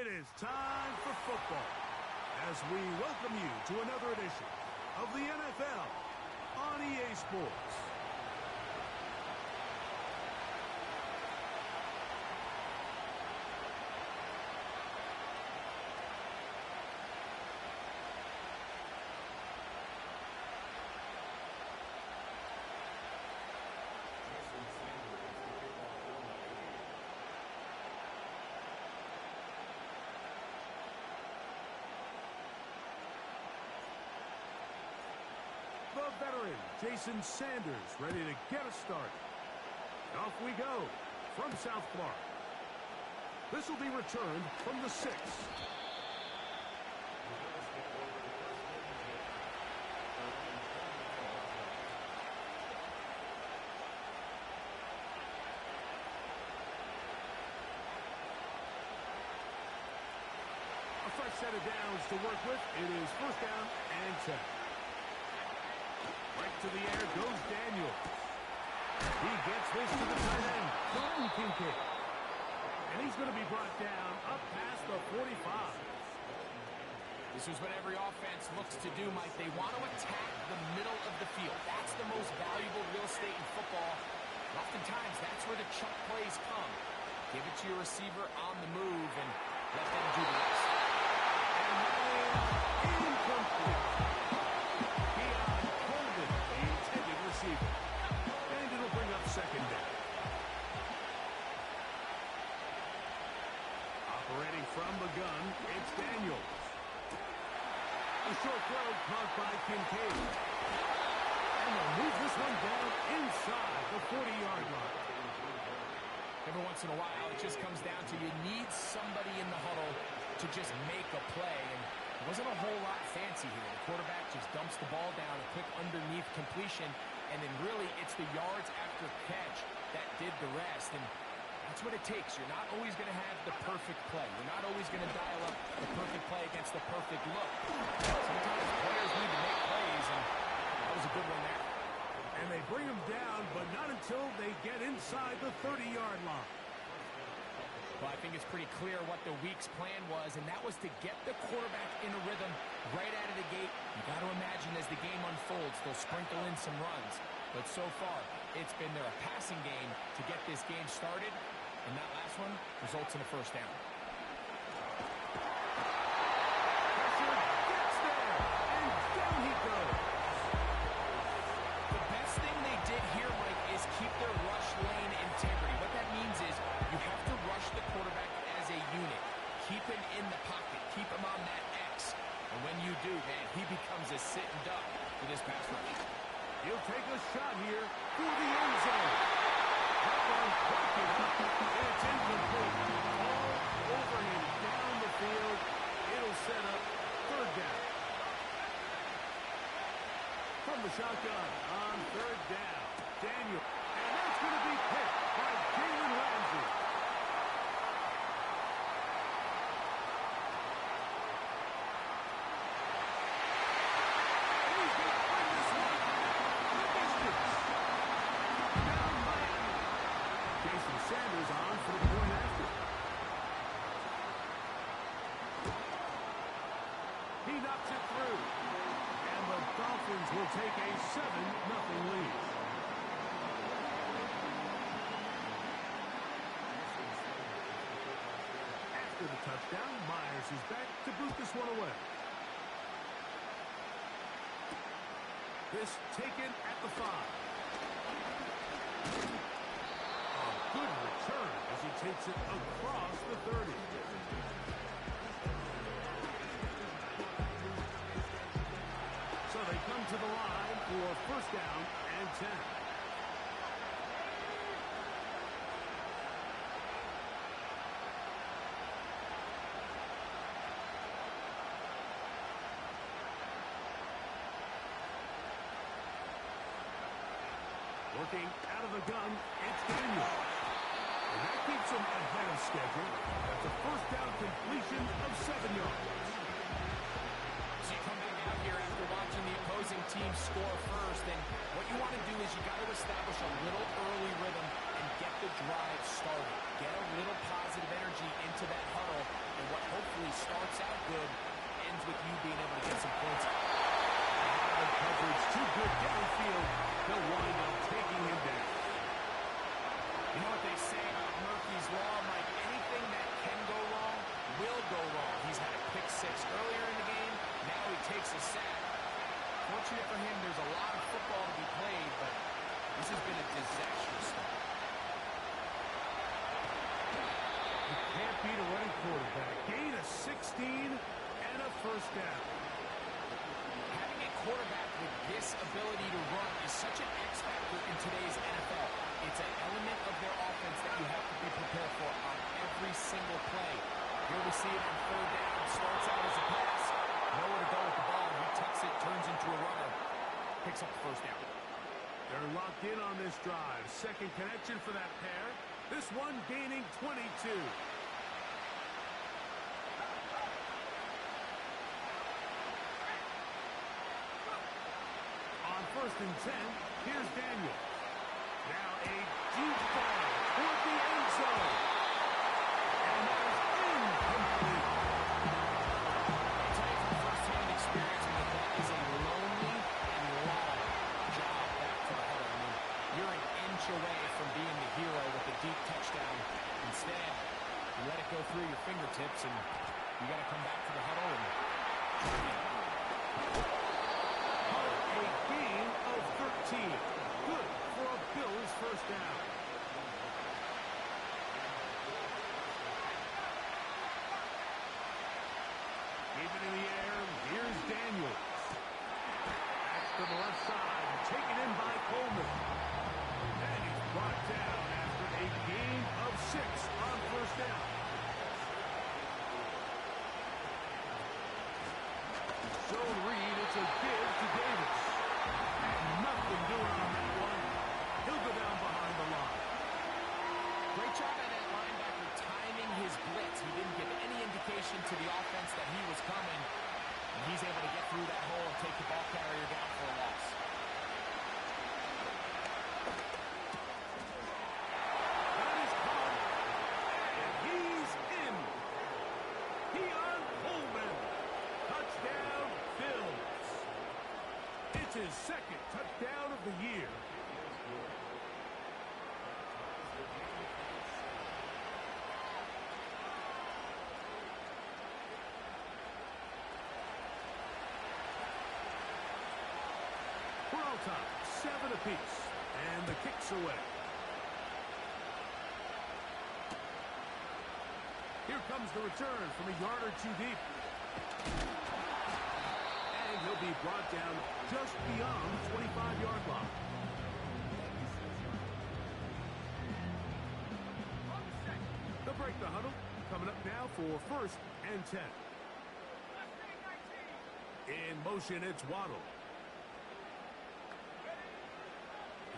It is time for football as we welcome you to another edition of the NFL on EA Sports. The veteran, Jason Sanders, ready to get us started. Off we go from South Florida. This will be returned from the 6. A fresh set of downs to work with. It is first down and 10. Right to the air goes Daniel. He gets this to the tight end, Dalton Kincaid. And he's going to be brought down up past the 45. This is what every offense looks to do, Mike. They want to attack the middle of the field. That's the most valuable real estate in football. And oftentimes, that's where the chuck plays come. Give it to your receiver on the move and let them do the rest. And that is incomplete. And it'll bring up second down. Operating from the gun, it's Daniels. A short throw caught by Kincaid. And they'll move this one down inside the 40-yard line. Every once in a while, it just comes down to you need somebody in the huddle to just make a play. And it wasn't a whole lot fancy here. The quarterback just dumps the ball down, a quick underneath completion. And then really, it's the yards after catch that did the rest. And that's what it takes. You're not always going to have the perfect play. You're not always going to dial up the perfect play against the perfect look. Sometimes players need to make plays, and that was a good one there. And they bring him down, but not until they get inside the 30-yard line. Well, I think it's pretty clear what the week's plan was, and that was to get the quarterback in a rhythm right out of the gate. You got to imagine as the game unfolds, they'll sprinkle in some runs. But so far, it's been a passing game to get this game started, and that last one results in a first down. Pressure gets there, and down he goes. The best thing they did here, Mike, is keep their rush lane integrity. What that means is you have to rush the quarterback as a unit. Keep him in the pocket. Keep him on that X. And when you do, man, he becomes a sitting duck for this pass rush. He'll take a shot here through the end zone. That one broken up, and it's incomplete. All over him down the field. It'll set up third down. From the shotgun on third down, Daniel. And that's going to be picked by Jalen Ramsey. And he's going to bring this one the distance. Down Miami. Jason Sanders on for the point after. He knocks it through. And the Dolphins will take a 7-0 lead. After the touchdown, Myers is back to boot this one away. This taken at the 5. A good return as he takes it across the 30. So they come to the line for first down and 10. Working out of the gun, it's Daniel. And that keeps him ahead of schedule. That's a first down completion of 7 yards. So you come back out here after watching the opposing team score first, and what you want to do is you got to establish a little early rhythm and get the drive started. Get a little positive energy into that huddle, and what go wrong? He's had a pick six earlier in the game. Now he takes a sack. Fortunate for him, there's a lot of football to be played, but this has been a disastrous start. You can't beat a running quarterback. Gain of 16 and a first down. Having a quarterback with this ability to run is such an X factor in today's NFL. It's an element of their offense that you have to be prepared for on every single play. Here we see it on third down. Starts out as a pass. Nowhere to go with the ball. He tucks it, turns into a runner. Picks up the first down. They're locked in on this drive. Second connection for that pair. This one gaining 22. On first and 10, here's Daniels. Now a deep ball toward the end zone. And that is incomplete. I'll tell you from first-hand experience that is a lonely and long job back to the huddle. I mean, you're an inch away from being the hero with a deep touchdown. Instead, you let it go through your fingertips, and you got to come back to the huddle and try again. A gain of 13. Good for a Bills first down. Keep it in the air. Here's Daniels. Back to the left side. Taken in by Coleman. And he's brought down after a gain of 6 on first down. Zone read. It's a give to Davis. And nothing doing on that one. He'll go down behind the line. Great job by that linebacker timing his blitz. He didn't give any indication to the offense that he was coming. And he's able to get through that hole and take the ball carrier down for a loss. That is caught. And he's in. Keon Coleman. Touchdown, Bills. It's his second touchdown of the year. We're all time, 7 apiece, and the kick's away. Here comes the return from a yard or two deep. And he'll be brought down just beyond the 25-yard line. They'll break the huddle. Coming up now for first and 10. In motion, it's Waddle.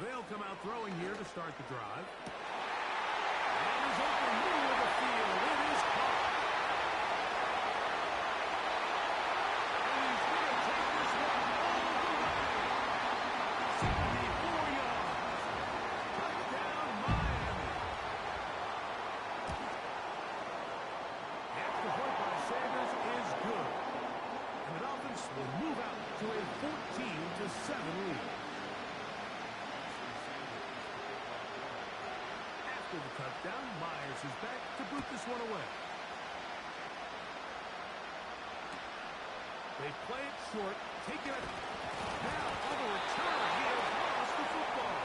They'll come out throwing here to start the drive. And he's open middle of the field. It is caught. And he's going to take this one all the way. 74 yards. Touchdown, Miami. Extra point by Sanders is good. And the Dolphins will move out to a 14-7 lead. After the touchdown, Myers is back to boot this one away. They play it short, taking it. Now on the return, he has lost the football.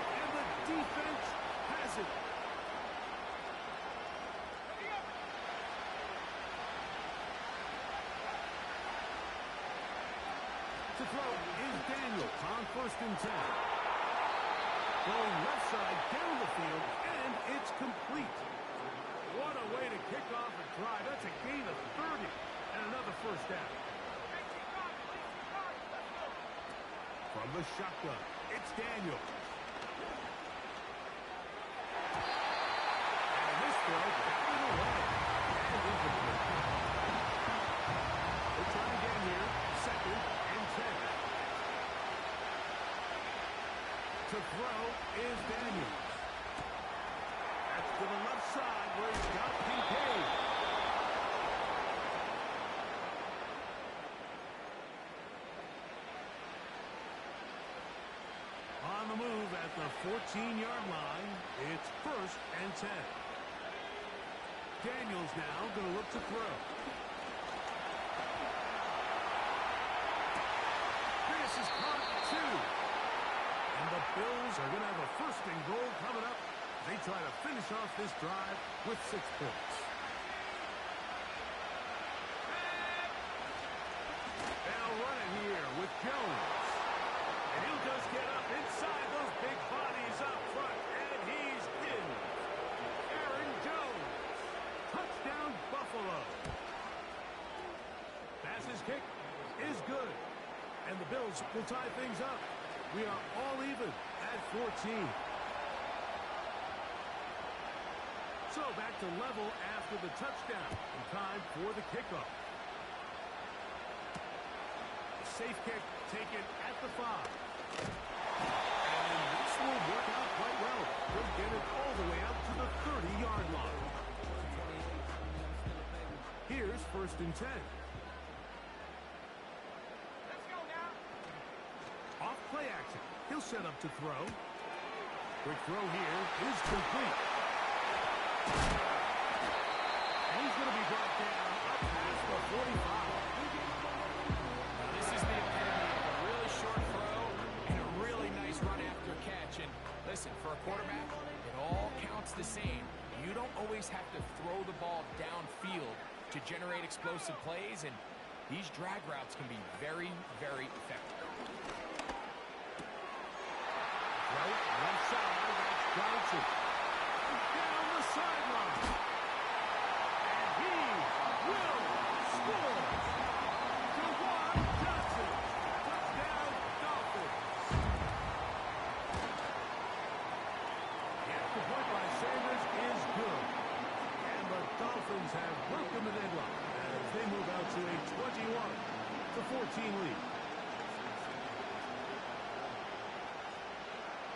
And the defense has it. To throw is Daniels on first and 10. Going left side down the field, and it's complete. What a way to kick off a drive. That's a gain of 30 and another first down. From the shotgun, it's Daniels. And this throw batted away. And incomplete. We'll try again here. Second and 10. To throw is Daniels. That's to the left side where he's got Kincaid. On the move at the 14-yard line, it's first and 10. Daniels now going to look to throw. This is caught at 2. And the Bills are going to have a first and goal coming up. They try to finish off this drive with 6 points. Now running here with Jones. And he'll just get up inside those big bodies up front. And he's in. Aaron Jones. Touchdown, Buffalo. Pass's kick is good. And the Bills will tie things up. We are all even at 14. So back to level after the touchdown. And time for the kickoff. Safe kick taken at the 5. And this will work out quite well. They'll get it all the way out to the 30-yard line. Here's 1st and 10. Let's go now. Off play action. He'll set up to throw. Quick throw here is complete. And he's going to be brought down up past the 45. This is the epitome of a really short throw and a really nice run after catch. And listen, for a quarterback, it all counts the same. You don't always have to throw the ball downfield to generate explosive plays, and these drag routes can be very, very effective. Right, left side, that's Johnson. Down the sideline. And he will score. Jawan Johnson. Touchdown, Dolphins. The extra point by Sanders is good. And the Dolphins have broken the deadlock as they move out to a 21-14 lead.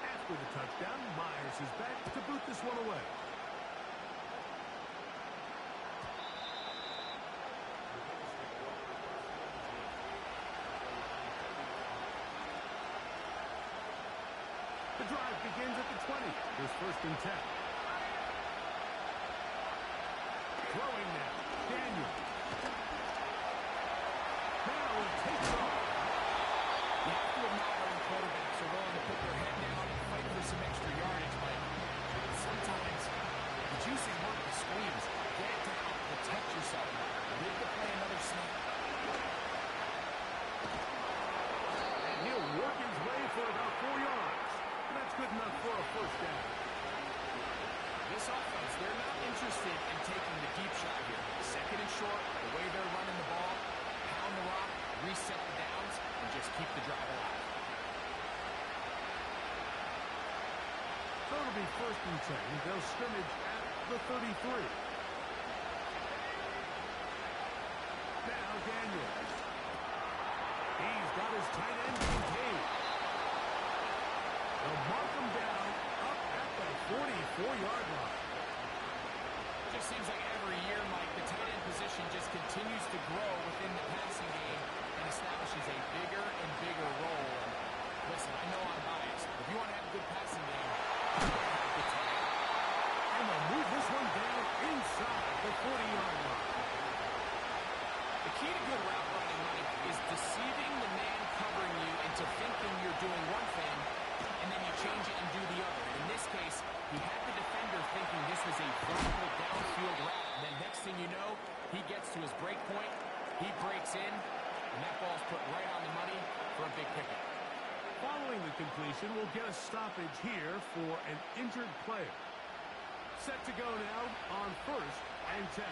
After the touchdown, Myers is back to boot this one away. The drive begins at the 20. Here's 1st and 10. Throwing now. Daniel. Now he takes off. You have to admire when quarterbacks are willing to put their head down and fight for some extra yardage, but sometimes the juicy work to squeeze. Get down, protect yourself, live to play another snap. And he'll work his way for about 4 yards. And that's good enough for a first down. This offense, they're not interested in taking the deep shot here. 2nd and short, the way they're running the ball, pound the rock, reset the downs, and just keep the drive alive. So it'll be 1st and 10. They'll scrimmage at the 33. Now Daniels. He's got his tight end contained. They'll mark him down up at the 44-yard line. Just seems like every year, Mike, the tight end position just continues to grow within the passing game and establishes a bigger and bigger role. And listen, I know I'm biased, but if you want to have a good passing game, you have the tight end. And they'll move this one down inside the 40-yard line. The key to good route running, Mike, is deceiving the man covering you into thinking you're doing one thing, and then you change it and do the other. In this case, he had the defender thinking this was a vertical downfield route, and then next thing you know, he gets to his break point, he breaks in, and that ball's put right on the money for a big pickup. Following the completion, we'll get a stoppage here for an injured player. Set to go now on 1st and 10.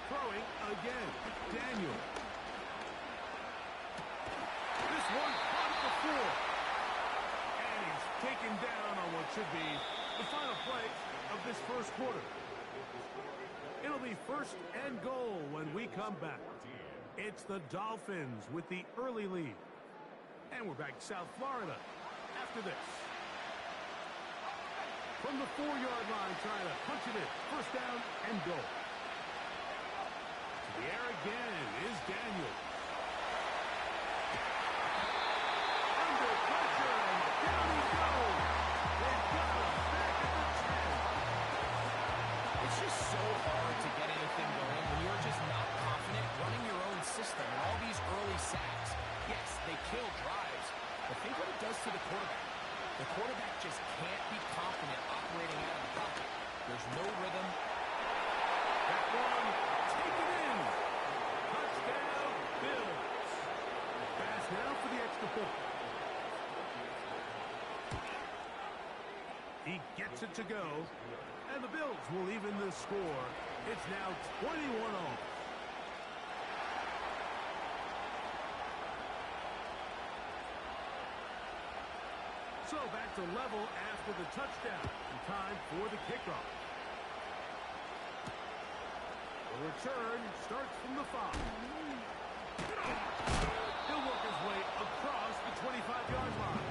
Throwing again. Daniel. This one caught at the 4. And he's taken down on what should be the final play of this first quarter. It'll be 1st and goal when we come back. It's the Dolphins with the early lead. And we're back to South Florida after this. From the 4-yard line, trying to punch it in. 1st down and goal. To the air again is Daniel. kill drives, but think what it does to the quarterback. The quarterback just can't be confident operating out of the pocket. There's no rhythm. That one, taken in. Touchdown, Bills. Pass now for the extra point. He gets it to go, and the Bills will even the score. It's now 21-all. So back to level after the touchdown. And time for the kickoff. The return starts from the 5. He'll work his way across the 25-yard line.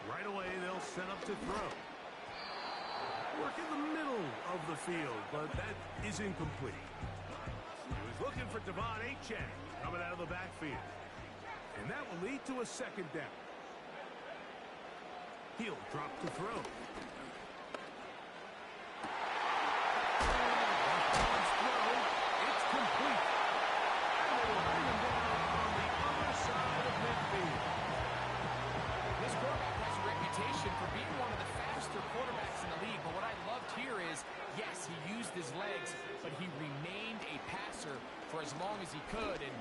Right away, they'll set up to throw. Work in the middle of the field, but that is incomplete. He was looking for Devon Achane coming out of the backfield. And that will lead to a second down. He'll drop to throw. It's complete. And they will bring him down on the other side of midfield. This quarterback has a reputation for being one of the faster quarterbacks in the league, but what I loved here is, yes, he used his legs, but he remained a passer for as long as he could, and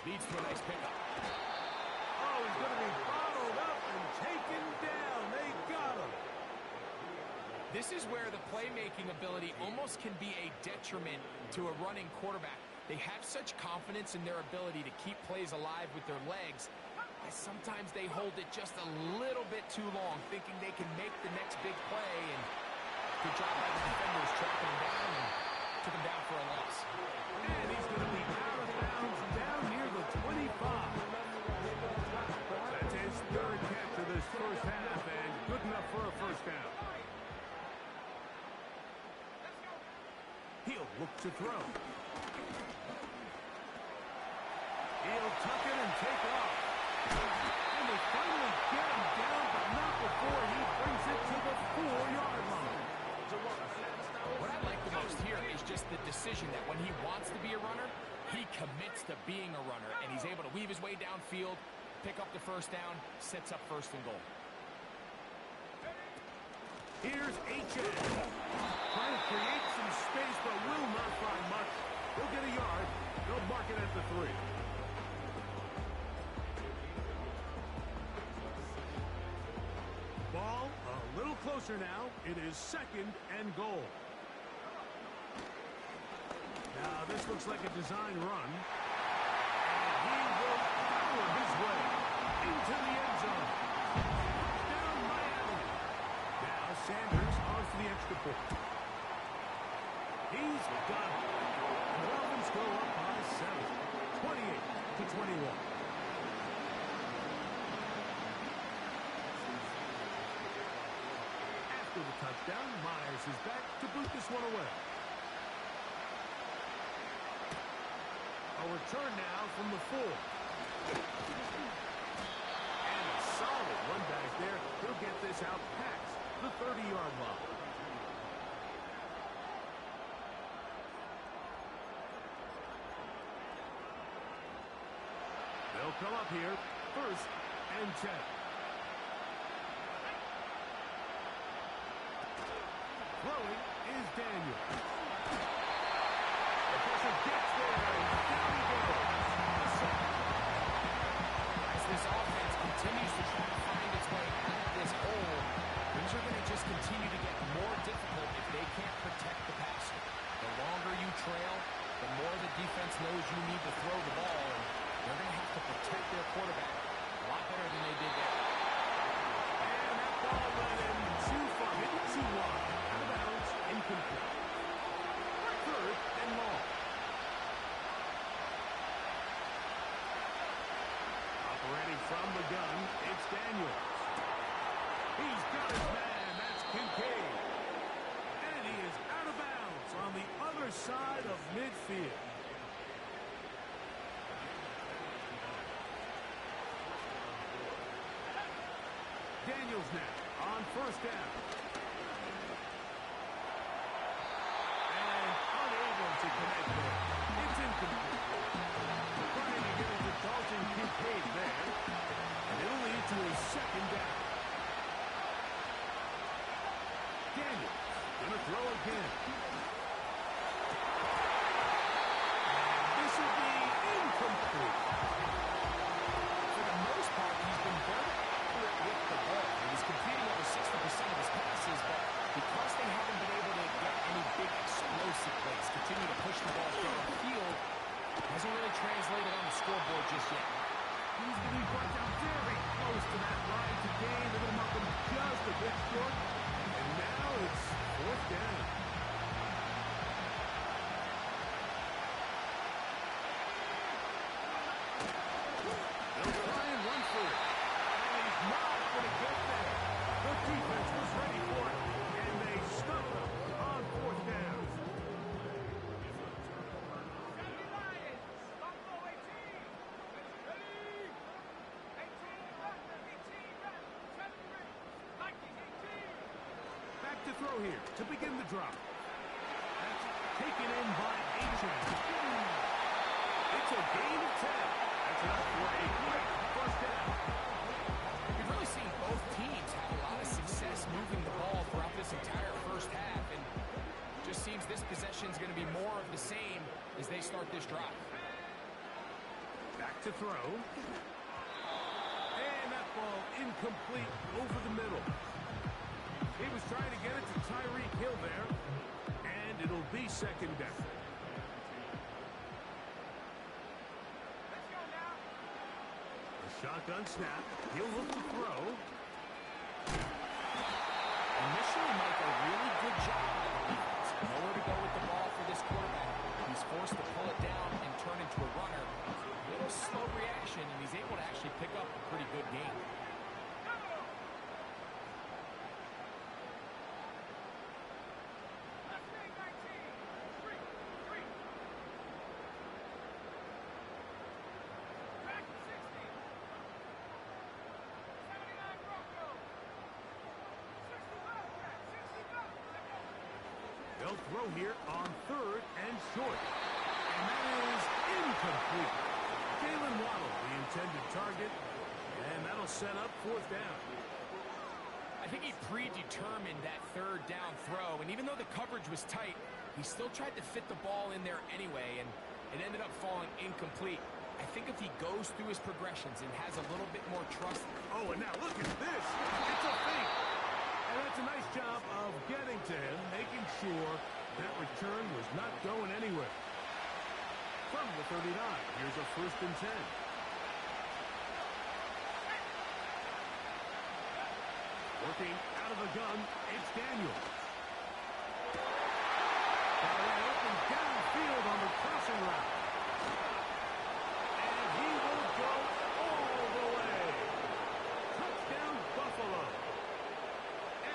leads to a nice pickup. Oh, he's going to be bottled up and taken down. They got him. This is where the playmaking ability almost can be a detriment to a running quarterback. They have such confidence in their ability to keep plays alive with their legs, as sometimes they hold it just a little bit too long, thinking they can make the next big play, and good job by the defenders tracking him down and took him down for a loss. And he's going to be out of bounds down near the 25. That's his third catch of this first half, and good enough for a first down. He'll look to throw. He'll tuck it and take off. And they finally get him down, but not before he brings it to the 4-yard line. What I like the most here is just the decision that when he wants to be a runner, he commits to being a runner, and he's able to weave his way downfield, pick up the first down, sets up first and goal. Here's Achane. Trying to create some space, but will not find much. He'll get a yard. They'll mark it at the 3. Ball a little closer now. It is second and goal. Now this looks like a design run. And he will power his way into the end zone. Down Miami. Now Sanders on for the extra point. He's got it. The Dolphins go up by 7. 28-21. After the touchdown, Myers is back to boot this one away. A return now from the 4. And a solid run back there. He'll get this out past the 30-yard line. They'll come up here, 1st and 10. Throwing is Daniel. The pressure gets there, and down he goes. As this offense continues to try to find its way out of this hole, things are going to just continue to get more difficult if they can't protect the passer. The longer you trail, the more the defense knows you need to throw the ball, and they're going to have to protect their quarterback a lot better than they did there. And that ball went in too far, hit too wide. Out of bounds, incomplete. 3rd and long. Operating from the gun, it's Daniels. He's got his man, that's Kincaid. And he is out of bounds on the other side of midfield. Daniels now on first down. And unable to connect there. It's incomplete. Trying to get it to Dalton Kincaid there. And it'll lead to a second down. Daniels going to throw again. This will be incomplete. For the most part, he's been very accurate with the ball. He's completing over 60% of his passes, but because they haven't been able to get any big explosive plays, continue to push the ball downfield, hasn't really translated on the scoreboard just yet. He's going to be brought down very close to that line to gain. They're going to mark him just a bit short. And now it's fourth down. They'll try and run for it. And he's not going to get there. The defense was ready for it. And they stop him on fourth down. Back to throw here to begin the drop. That's taken in by Achane. It's a gain of 10. That's enough for a quick first down. You've really seen both teams have a lot of success moving the ball throughout this entire first half, and just seems this possession is going to be more of the same as they start this drive. Back to throw. And that ball incomplete over the middle. He was trying to get it to Tyreek Hill there. And it'll be second down. Let's go now. A shotgun snap. He'll look to throw. Initially, Mike, a really good job by the defense. Nowhere to go with the ball for this quarterback. He's forced to pull it down and turn into a runner. A little slow reaction, and he's able to actually pick up a pretty good game. They'll throw here on third and short. And that is incomplete. Jalen Waddle, the intended target. And that'll set up fourth down. I think he predetermined that third down throw, and even though the coverage was tight, he still tried to fit the ball in there anyway, and it ended up falling incomplete. I think if he goes through his progressions and has a little bit more trust. Oh, and now look at this. It's a fake. And that's a nice job of getting to him, making sure that return was not going anywhere. From the 39, here's a first and 10. Working out of the gun, it's Daniels. Got an open downfield on the crossing route. And he will go all the way. Touchdown, Buffalo.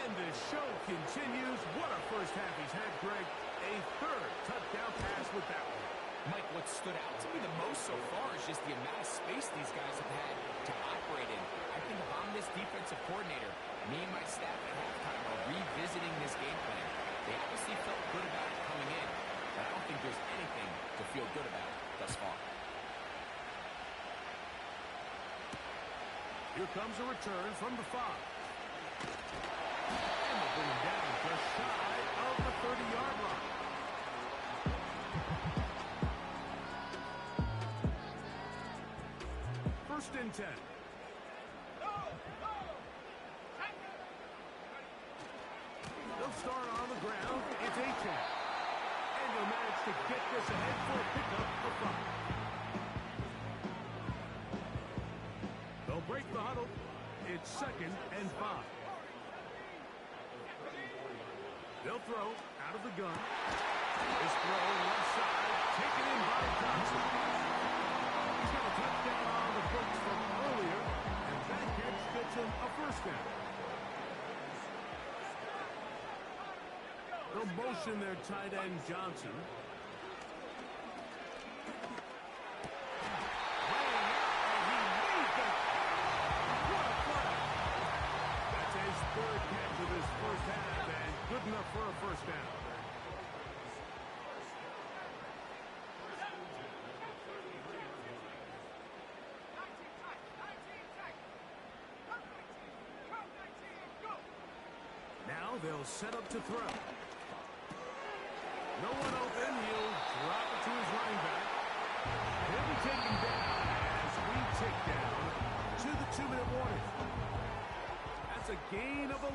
And the show continues. What a first half he's had, Greg. A third touchdown pass with that one. Mike, what stood out to me the most so far is just the amount of space these guys have had to operate in. I think if I'm this defensive coordinator, me and my staff at halftime are revisiting this game plan. They obviously felt good about it coming in, but I don't think there's anything to feel good about thus far. Here comes a return from the 5. And they'll bring him down just shy of the 30-yard line. First and 10. They'll start on the ground. It's Achane. And they'll manage to get this ahead for a pickup of 5. They'll break the huddle. It's second and 5. They'll throw out of the gun. This throw left side, taken in by Johnson. He's got a touchdown on the books from earlier, and that catch gets him a first down. They'll motion their tight end Johnson. Laying out, and he made that. What a play. That's his third this first half, and good enough for a first down. Now they'll set up to throw. No one open. He'll drop it to his running back. He'll be taken down as we tick down to the 2-minute warning. That's a gain of 11,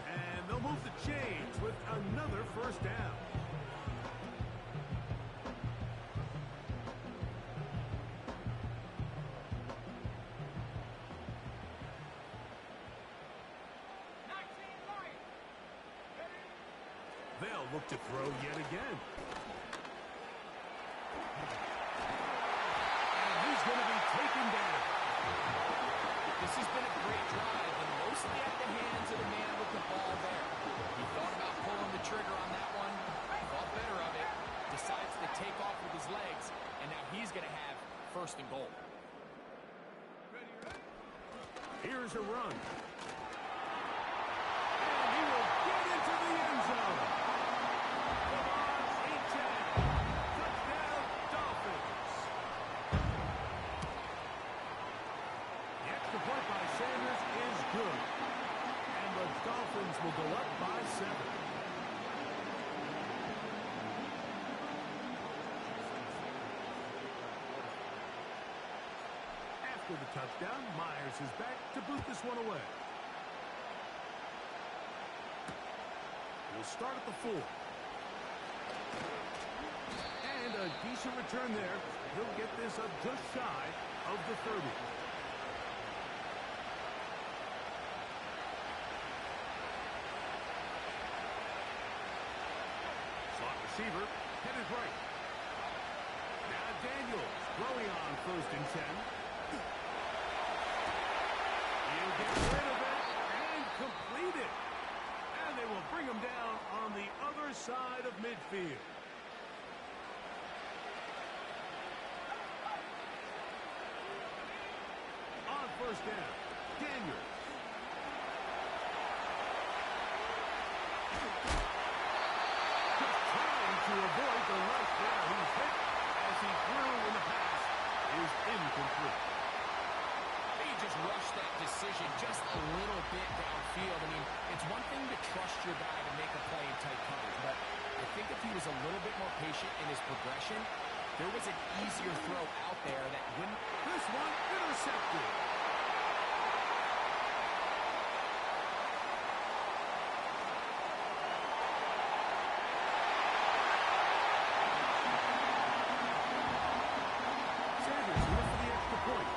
and they'll move the chains with another first down. They'll look to throw yet again. And he's going to be taken down. This has been a great drive, and mostly at the hands of the man with the ball there. He thought about pulling the trigger on that one, thought better of it, decides to take off with his legs, and now he's going to have first and goal. Here's a run. And he will get into the end zone. Come on, 8-10. Touchdown, Dolphins. The extra point by Sanders is good. And the Dolphins will go up by 7. After the touchdown, Myers is back to boot this one away. We'll start at the 4. And a decent return there. He'll get this up just shy of the 30. Slot receiver, headed right. Now Daniels throwing on 1st and 10. He'll get rid of it and complete it. And they will bring him down on the other side of midfield. On 1st down, Daniels. Just trying to avoid the rush there. He's hit as he threw in the pass is incomplete. He just rushed that decision just a little bit downfield. I mean, it's one thing to trust your guy to make a play in tight coverage, but I think if he was a little bit more patient in his progression, there was an easier throw out there that wouldn't. This one intercepted. Sanders here for the extra point.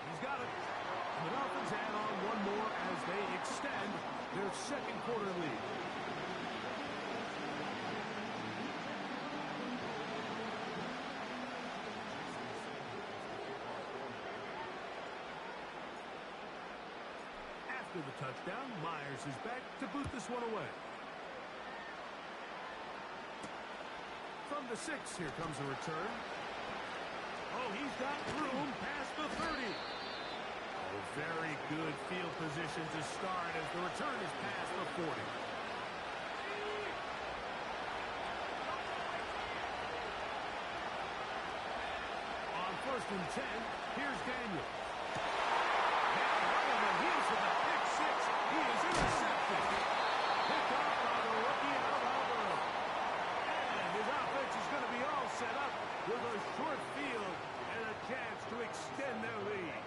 He's got it. The Dolphins add on one more as they extend their second quarter lead. After the touchdown, Myers is back to boot this one away. From the 6, here comes a return. Oh, he's got room past the 30. Oh, very good field position to start as the return is past the 40. On 1st and 10, here's Daniels. Now right on the heels of the pick 6, he is intercepted. Picked off by the rookie Alvaro. And his offense is going to be all set up with a short field and a chance to extend their lead.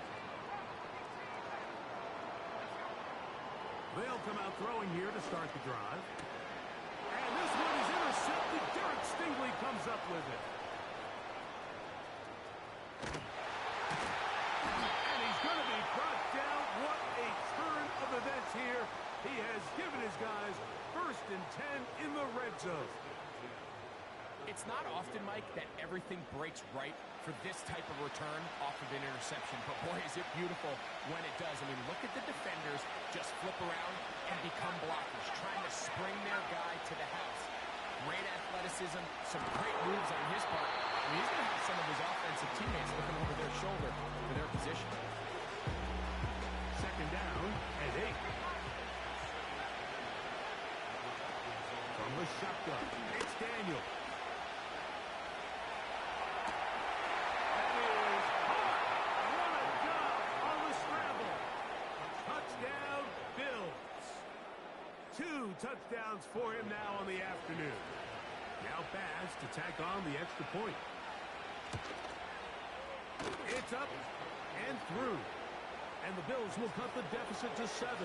They'll come out throwing here to start the drive. And this one is intercepted. Derek Stingley comes up with it. And he's going to be brought down. What a turn of events here. He has given his guys 1st and 10 in the red zone. It's not often, Mike, that everything breaks right for this type of return off of an interception. But, boy, is it beautiful when it does. I mean, look at the defenders just flip around and become blockers, trying to spring their guy to the house. Great athleticism, some great moves on his part. I mean, he's going to have some of his offensive teammates looking over their shoulder for their position. 2 touchdowns for him now on the afternoon. Now Bass to tack on the extra point. It's up and through. And the Bills will cut the deficit to 7.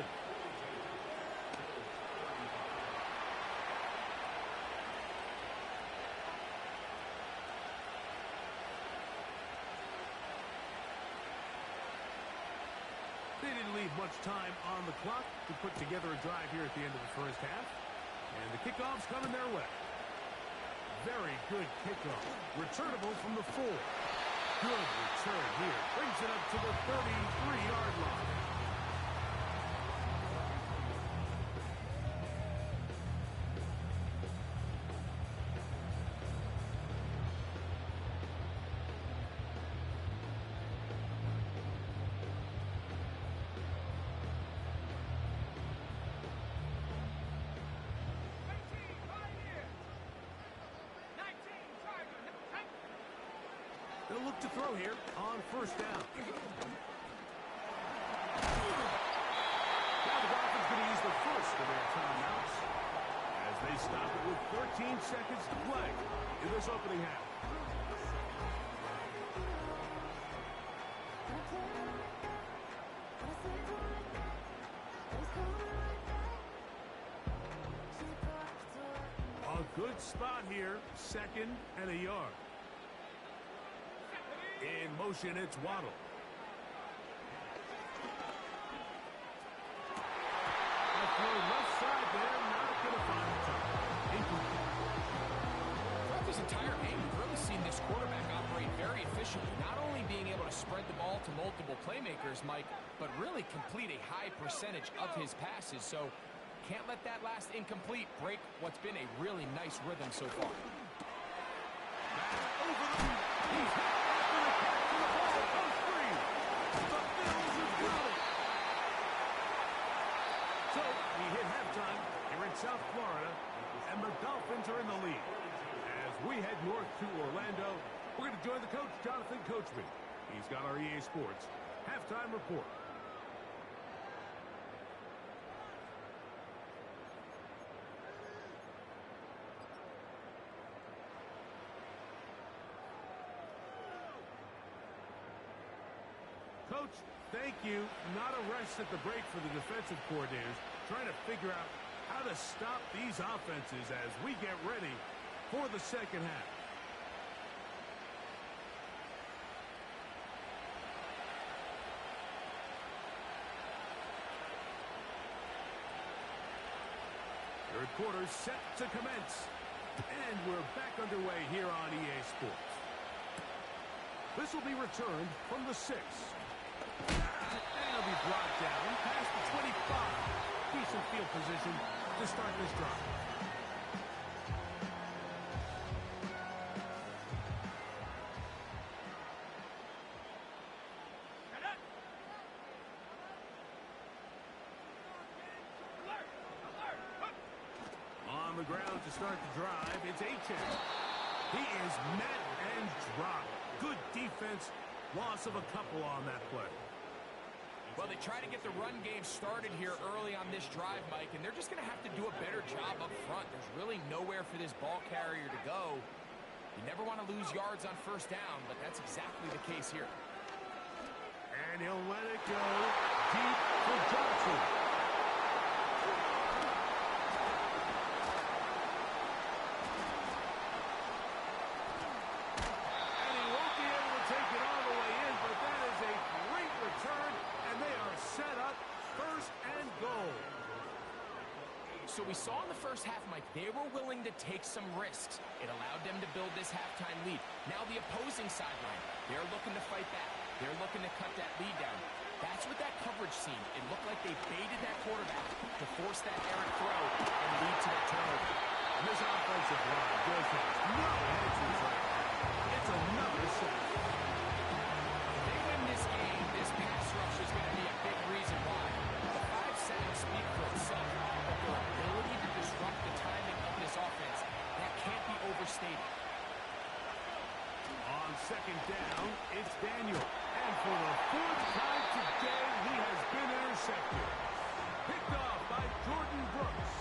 They didn't leave much time on the clock to put together a drive here at the end of the first half. And the kickoff's coming their way. Very good kickoff. Returnable from the 4. Good return here. Brings it up to the 33-yard line. They'll look to throw here on first down. Now the Dolphins going to use the first of their timeouts as they stop it with 13 seconds to play in this opening half. A good spot here, 2nd and a yard. In motion, it's Waddle. A throw left side there, not going to find the top. Throughout this entire game, we've really seen this quarterback operate very efficiently, not only being able to spread the ball to multiple playmakers, Mike, but really complete a high percentage of his passes. So can't let that last incomplete break what's been a really nice rhythm so far. Back over the he's after the catch of the ball. Goes free. The Bills have got it. So we hit halftime here in South Florida, and the Dolphins are in the lead. As we head north to Orlando, we're going to join the coach, Jonathan Coachman. He's got our EA Sports halftime report. Coach, thank you. Not a rest at the break for the defensive coordinators, trying to figure out how to stop these offenses as we get ready for the second half. Third quarter set to commence. And we're back underway here on EA Sports. This will be returned from the 6. And it'll be brought down past the 25. Decent field position to start this drive. On the ground to start the drive, it's Achane. He is met and dropped. Good defense. Loss of a couple on that play. Well, they try to get the run game started here early on this drive, Mike, and they're just going to have to do a better job up front. There's really nowhere for this ball carrier to go. You never want to lose yards on first down, but that's exactly the case here. And he'll let it go deep for Johnson. And he won't be able to take it all the way in, but that is a great return, and they are set up first and goal. So we saw in the first half, Mike, they were willing to take some risks. It allowed them to build this halftime lead. Now the opposing sideline, they're looking to fight back. They're looking to cut that lead down. That's what that coverage scene. It looked like they baited that quarterback to force that errant throw and lead to that turnover. And this offensive line just has no answers right now. It's another sack. If they win this game, this pass rush is going to be a big reason why. The 5 sacks speak for itself, but their ability to disrupt the timing of this offense, that can't be overstated. On second down, it's Daniel. And for the 4th time today, he has been intercepted. Picked off by Jordan Brooks.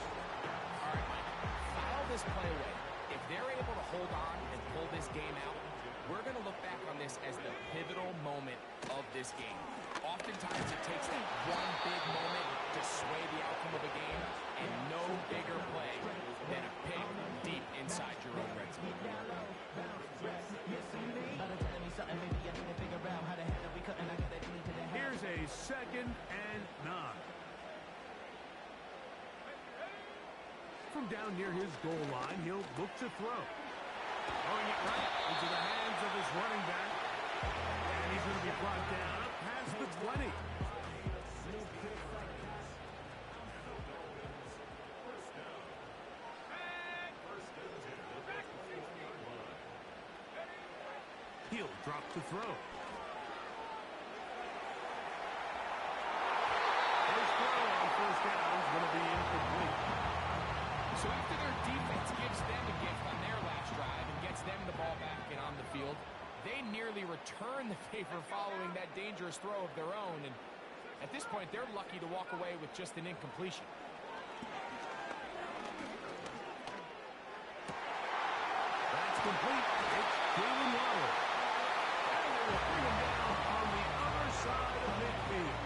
this game. Oftentimes it takes that one big moment to sway the outcome of a game, and no bigger play than a pick deep inside your own red zone. Here's a 2nd and 9. From down near his goal line, he'll look to throw. Throwing it right into the hands of his running back. And he's going to be brought down up past the 20. He'll drop to throw. His throw on 1st down is going to be incomplete. So after their defense gives them a gift on their last drive and gets them the ball back and on the field, they nearly return the favor following that dangerous throw of their own. And at this point, they're lucky to walk away with just an incompletion. That's complete. It's Jalen Waddle. And they will bring him down on the other side of midfield.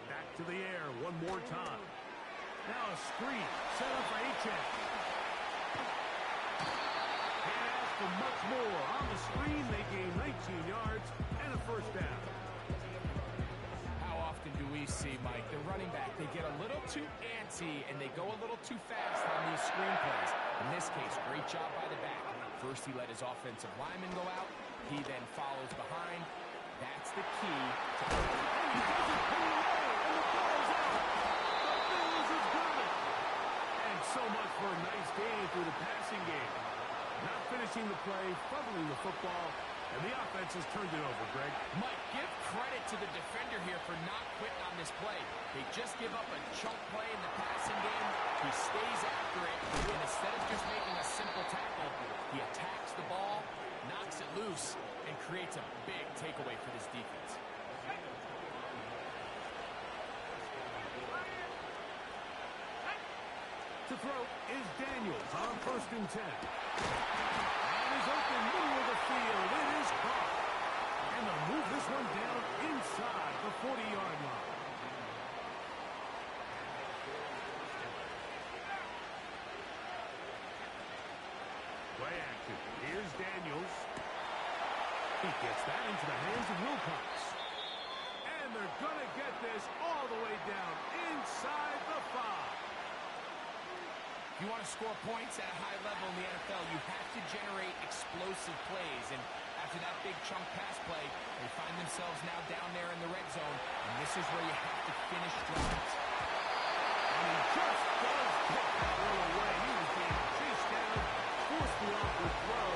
Back to the air one more time. Now a screen set up for Achane. Can't ask for much more. On the screen, they gain 19 yards and a 1st down. How often do we see, Mike, the running back, they get a little too antsy and they go a little too fast on these screen plays. In this case, great job by the back. First, he let his offensive lineman go out. He then follows behind. That's the key to And he does it pretty low, and the ball's out. The Bills have got it. And so much for a nice game through the passing game. Not finishing the play, fumbling the football, and the offense has turned it over, Greg. Mike, give credit to the defender here for not quitting on this play. They just give up a chunk play in the passing game. He stays after it, and instead of just making a simple tackle, he attacks the ball, knocks it loose, and creates a big takeaway for this defense. To throw is Daniels on 1st and 10. And is open middle of the field. It is caught. And they'll move this one down inside the 40-yard line. Play action. Here's Daniels. He gets that into the hands of Wilcox. And they're going to get this all the way down inside the 5. If you want to score points at a high level in the NFL, you have to generate explosive plays. And after that big chunk pass play, they find themselves now down there in the red zone. And this is where you have to finish drives. And he just does get that one away. He was being chased down, forced the awkward throw.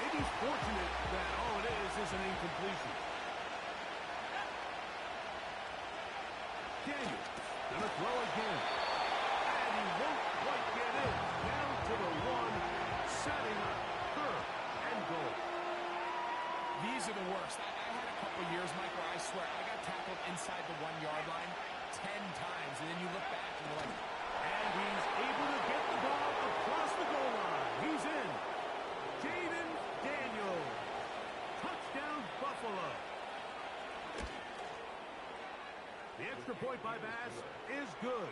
Maybe he's fortunate that all it is an incompletion. Daniels gonna throw again. And he won't quite get in. Down to the 1, setting up 3rd and goal. These are the worst. I had a couple years, Mike, where I swear I got tackled inside the 1-yard line 10 times, and then you look back and you're like, and he's able to get the ball across the goal line. He's in. Jaden Daniels. Touchdown, Buffalo. The extra point by Bass is good.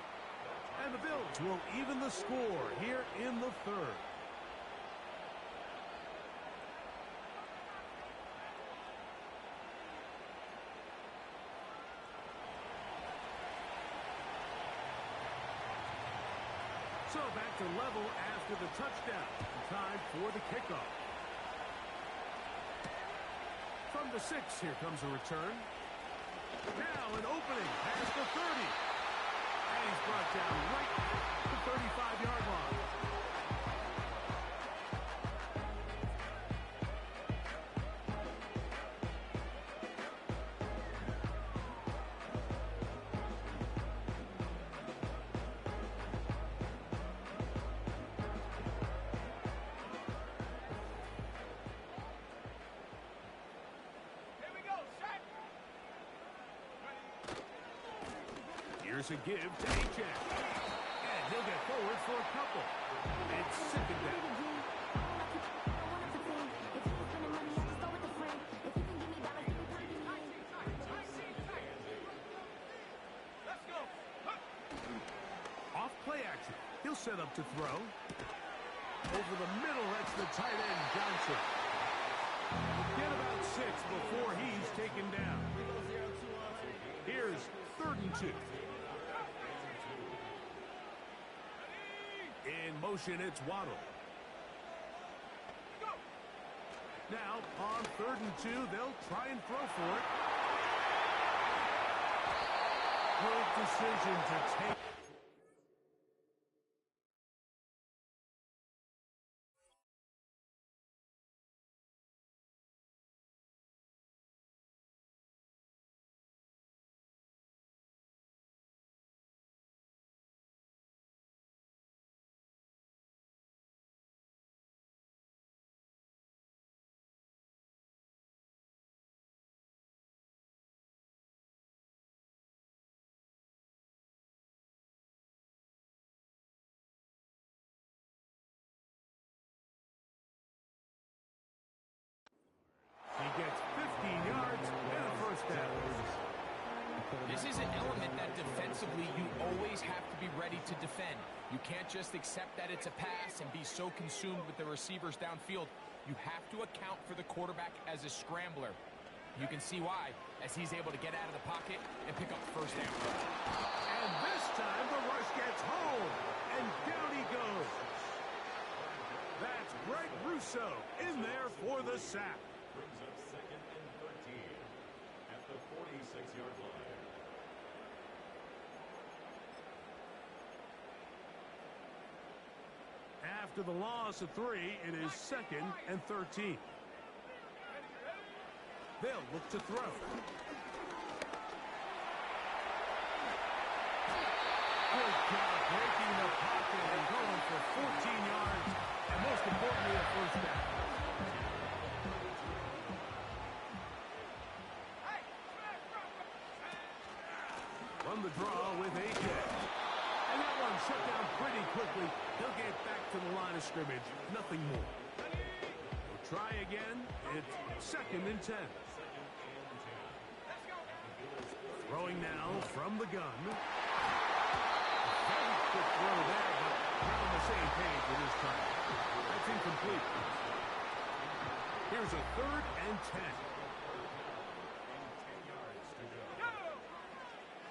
And the Bills will even the score here in the 3rd. So back to level after the touchdown. Time for the kickoff. From the 6, here comes a return. Now an opening past the 30. And he's brought down right at the 35-yard line. Here's a give to Achane. And he'll get forward for a couple. It's 2nd down. He'll set up to throw. Over the middle, that's the tight end, Johnson. Get about 6 before he's taken down. Here's 3rd and 2. In motion, it's Waddle. Now, on 3rd and 2, they'll try and throw for it. Good decision to take. He gets 15 yards and a first down. This is an element that defensively you always have to be ready to defend. You can't just accept that it's a pass and be so consumed with the receivers downfield. You have to account for the quarterback as a scrambler. You can see why, as he's able to get out of the pocket and pick up first down. And this time the rush gets home, and down he goes. That's Greg Rousseau in there for the sack. Brings up 2nd and 13 at the 46-yard line. After the loss of 3, it is 2nd and 13. They'll look to throw. Good job breaking the pocket and going for 14 yards, and most importantly, a first down. Run the draw with A.J. And that one shut down pretty quickly. He'll get back to the line of scrimmage. Nothing more. We'll try again. It's 2nd and 10. Throwing now from the gun. Very quick throw there, but not on the same page with his time. That's incomplete. Here's a 3rd and 10.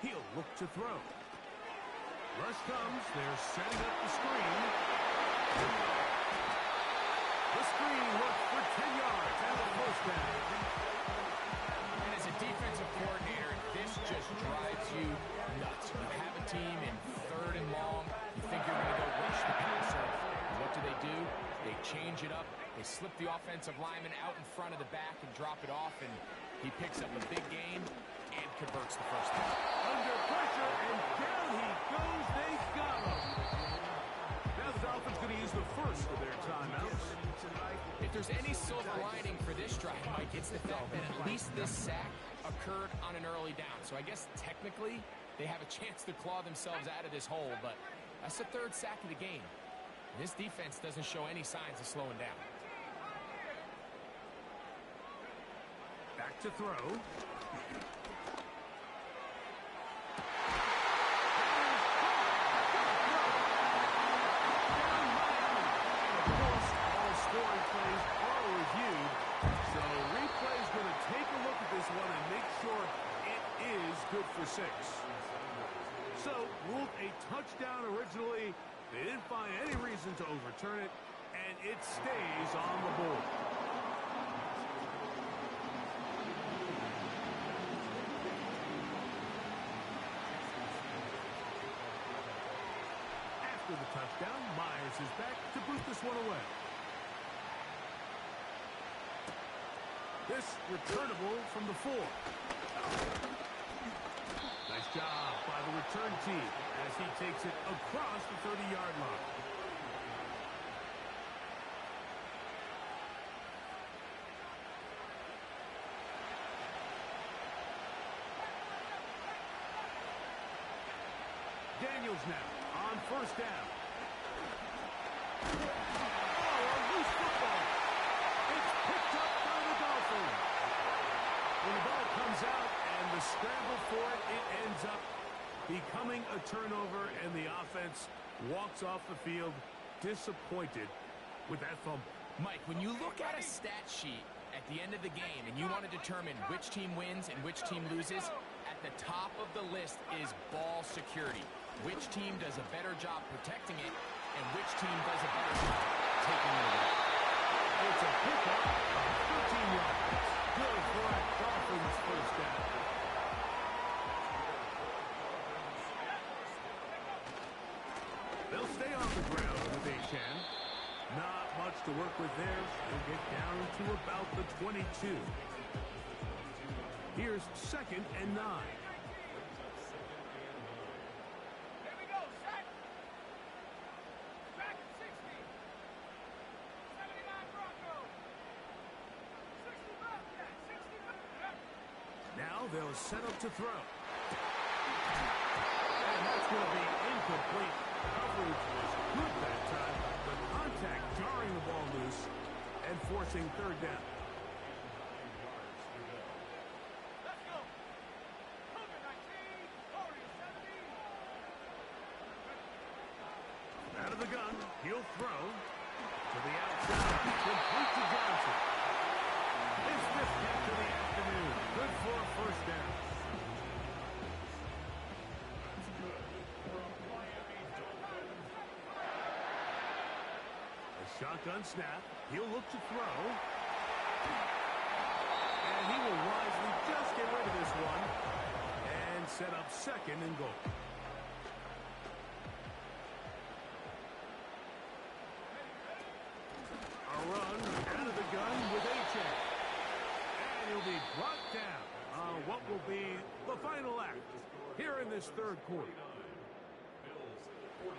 He'll look to throw. Rush comes. They're setting up the screen. The screen looks for 10 yards and a first down. And as a defensive coordinator, this just drives you nuts. You have a team in 3rd and long. You think you're going to go rush the passer. What do? They change it up. They slip the offensive lineman out in front of the back and drop it off, and he picks up a big gain and converts the first down. Under pressure, and down he goes. They got him. Now the Dolphins going to use the first of their timeouts. If there's any silver lining for this drive, Mike, it's the fact that at least this sack occurred on an early down. So I guess technically they have a chance to claw themselves out of this hole, but that's the 3rd sack of the game. This defense doesn't show any signs of slowing down. Back to throw. Scoring plays are reviewed, so replay's going to take a look at this one and make sure it is good for 6. So, ruled a touchdown originally. They didn't find any reason to overturn it, and it stays on the board. After the touchdown, Myers is back to boot this one away. This returnable from the 4. Nice job by the return team as he takes it across the 30-yard line. Daniels now on first down. Oh, a loose football. It's picked up by the Dolphins. When the ball comes out and the scramble for it, it ends up becoming a turnover, and the offense defense walks off the field disappointed with that fumble. Mike, when you look at a stat sheet at the end of the game and you want to determine which team wins and which team loses, at the top of the list is ball security. Which team does a better job protecting it and which team does a better job taking it away. It's a pickup of 13 yards. Good for a Dolphins first down. They'll stay on the ground with Achane. Not much to work with there. They'll get down to about the 22. Here's 2nd and 9. Here we go, set. Back at 60. 79 Broncos. 65, yeah, 65. Now they'll set up to throw. And that's going to be incomplete. Coverage was good that time. The contact jarring the ball loose and forcing 3rd down. Let's go. Cougar 19, Warriors 17. Out of the gun, he'll throw to the outside, complete to Johnson. His 5th catch of the afternoon. Good for a first down. A shotgun snap. He'll look to throw. And he will wisely just get rid of this one and set up 2nd and goal. A run out of the gun with Achane. And he'll be brought down on what will be the final act here in this 3rd quarter. Bills 42.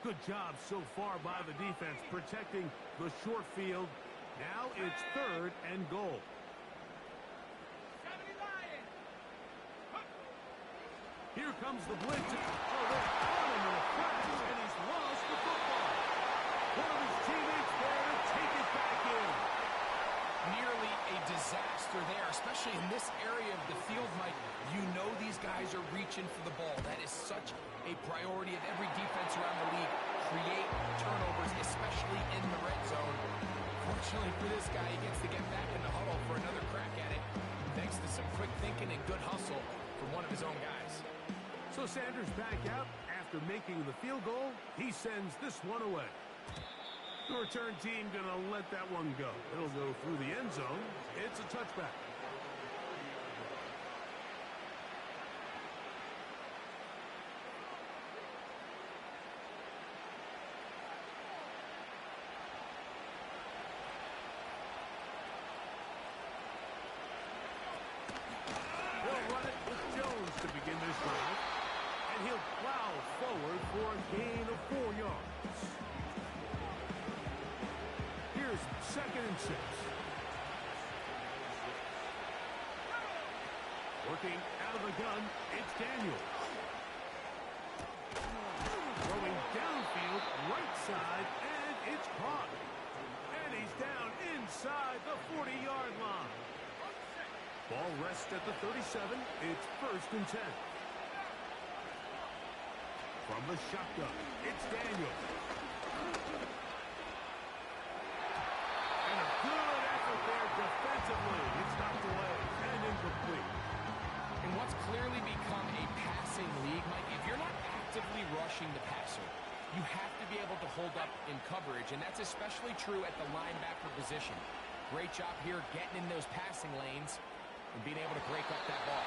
Good job so far by the defense protecting the short field. Now it's 3rd and goal. 70 Lions. Here comes the blitz. Oh, they're on him in a crash, and he's lost the football. One of his teammates there to take it back in. Nearly a disaster there, especially in this area of the field, Mike. You know these guys are reaching for the ball. That is such a priority of every defense around the league. Create turnovers, especially in the red zone. Fortunately for this guy, he gets to get back in the huddle for another crack at it, thanks to some quick thinking and good hustle from one of his own guys. So Sanders back out after making the field goal. He sends this one away. The return team going to let that one go. It'll go through the end zone. It's a touchback. He'll run it with Jones to begin this drive. And he'll plow forward for a gain of 4 yards. Here's 2nd and 6. Working out of the gun, it's Daniel. Throwing downfield, right side, and it's caught. And he's down inside the 40-yard line. Ball rests at the 37. It's 1st and 10. From the shotgun, it's Daniel. And a good effort there defensively. It's knocked away and incomplete. In what's clearly become a passing league, Mike, if you're not actively rushing the passer, you have to be able to hold up in coverage, and that's especially true at the linebacker position. Great job here getting in those passing lanes and being able to break up that ball.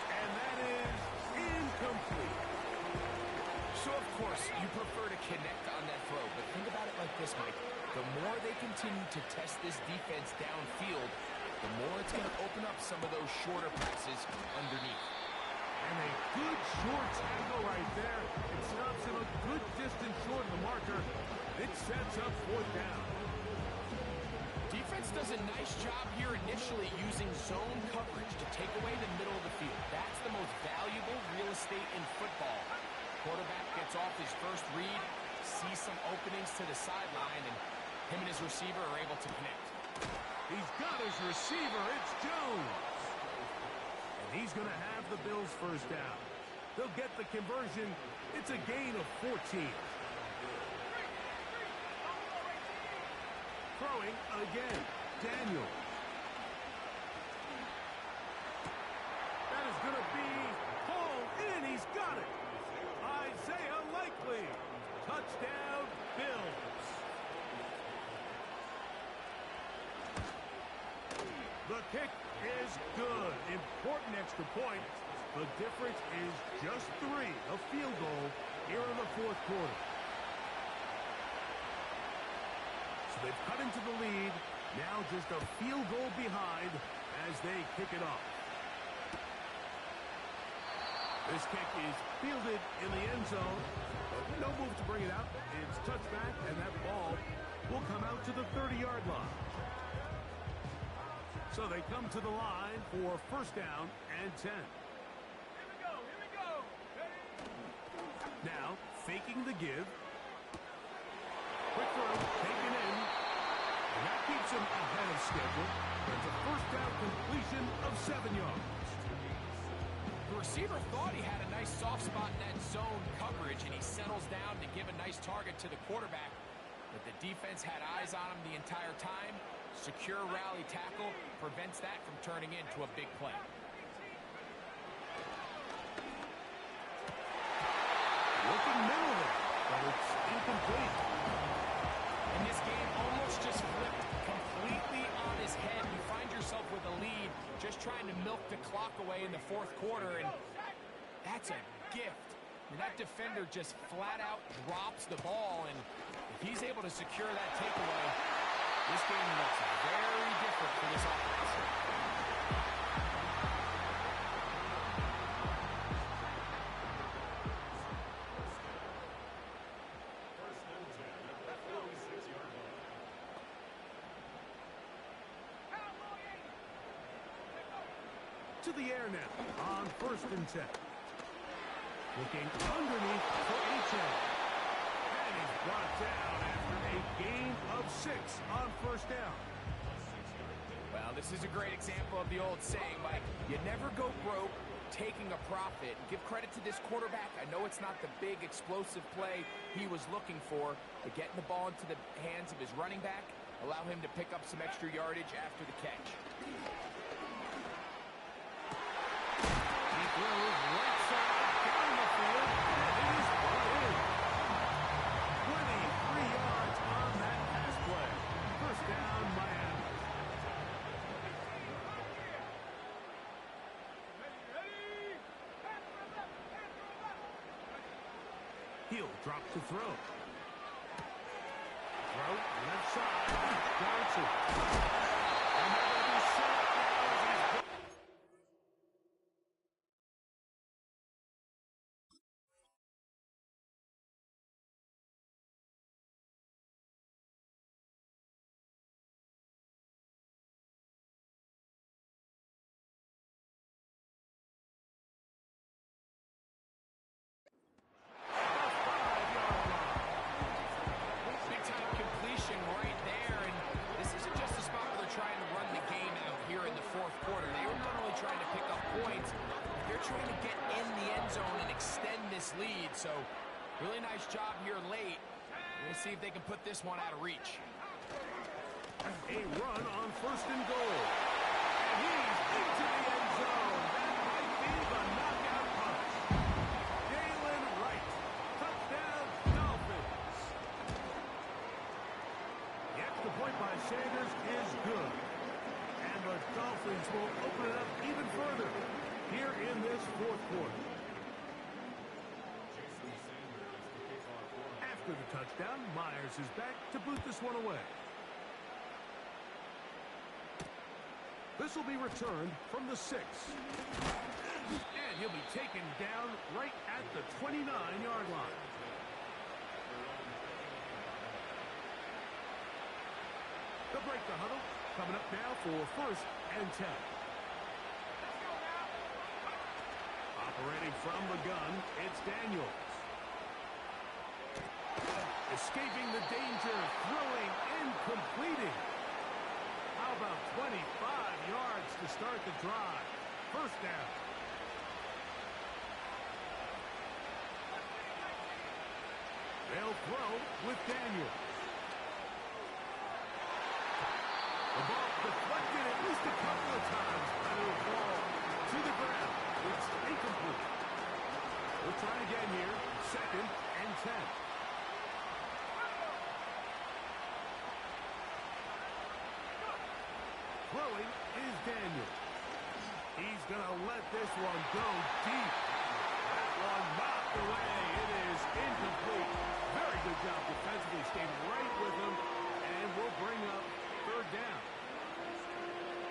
And that is incomplete. So, of course, you prefer to connect on that throw, but think about it like this, Mike. The more they continue to test this defense downfield, the more it's going to open up some of those shorter passes underneath. And a good short tackle right there. It stops him a good distance short of the marker. It sets up 4th down. Defense does a nice job here initially using zone coverage to take away the middle of the field. That's the most valuable real estate in football. Quarterback gets off his first read, sees some openings to the sideline, and him and his receiver are able to connect. He's got his receiver. It's Jones. And he's going to have the Bills first down. They'll get the conversion. It's a gain of 14. Throwing again. Daniels. That is going to be hauled in. He's got it. Isaiah Likely. Touchdown, Bills. The kick is good. Important extra point. The difference is just 3. A field goal here in the fourth quarter. So they've cut into the lead. Now just a field goal behind as they kick it off. This kick is fielded in the end zone. But no move to bring it out. It's touchback, and that ball will come out to the 30-yard line. So they come to the line for first down and 10. Here we go. Here we go. Ready? Now, faking the give. Quick throw, taken in. And that keeps him ahead of schedule. There's a first down completion of 7 yards. The receiver thought he had a nice soft spot in that zone coverage, and he settles down to give a nice target to the quarterback. But the defense had eyes on him the entire time. Secure rally tackle prevents that from turning into a big play. Looking middle there, but it's incomplete. And this game almost just flipped completely on his head. You find yourself with a lead, just trying to milk the clock away in the fourth quarter, and that's a gift. I mean, that defender just flat out drops the ball, and if he's able to secure that takeaway, this game looks very different for this offense. First and 10 at the 46-yard line. To the air now on first and 10. Looking underneath for Achane. And he's brought down after a gain of 6 on first down. Well, this is a great example of the old saying, Mike. You never go broke taking a profit. Give credit to this quarterback. I know it's not the big explosive play he was looking for, but getting the ball into the hands of his running back, allow him to pick up some extra yardage after the catch. He throws right side down the field, and it is brought in. 23 yards on that pass play. First down, Miami. Ready? Pass to the left. Pass to the left. He'll drop to throw. Throw left side. Johnson. And they're going to be set up now as he's Big-time completion right there, and this isn't just a spot where they're trying to run the game out here in the fourth quarter. They are not only trying to pick up points, they're trying to get in the end zone and extend this lead. So, really nice job here late. We'll see if they can put this one out of reach. a run on first and goal. And he's into the end zone. That might be the knockout punch. Jalen Wright. Touchdown, Dolphins. The extra point by Sanders is good. And the Dolphins will open it up even further here in this fourth quarter. Jason Sanders, the kickoff for After the touchdown, Myers is back to boot this one away. This will be returned from the 6. And he'll be taken down right at the 29-yard line. They'll break the huddle. Coming up now for first and 10. Operating from the gun, it's Daniels. Escaping the danger, throwing and completing. How about 25 yards to start the drive? First down. They'll throw with Daniel. The ball deflected at least a couple of times, and it'll fall to the ground. It's incomplete. We'll try again here. 2nd and 10. Throwing is Daniel. He's going to let this one go deep. That one knocked away. It is incomplete. Very good job defensively. Stayed right with him, and we'll bring up 3rd down.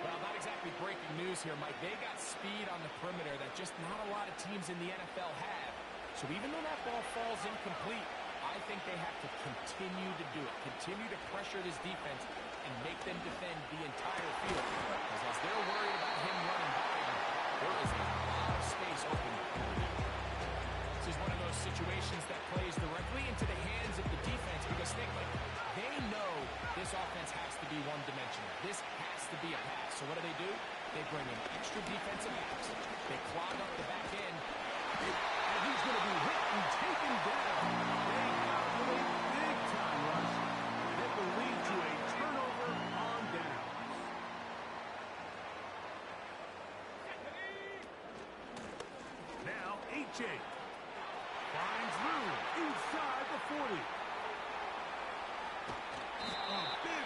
Well, not exactly breaking news here, Mike. They got speed on the perimeter that just not a lot of teams in the NFL have. So even though that ball falls incomplete, I think they have to continue to do it. Continue to pressure this defense and make them defend the entire field. Because as they're worried about him running by them, there is a lot of space open underneath. This is one of those situations that plays directly into the hands of the defense because think like they know this offense has to be one-dimensional. This has to be a pass. So what do? They bring in extra defensive backs. They clog up the back end. And he's going to be hit and taken down. They calculate big-time rush. And it will lead to a turnover on downs. Now, H.A. finds room inside the 40. A big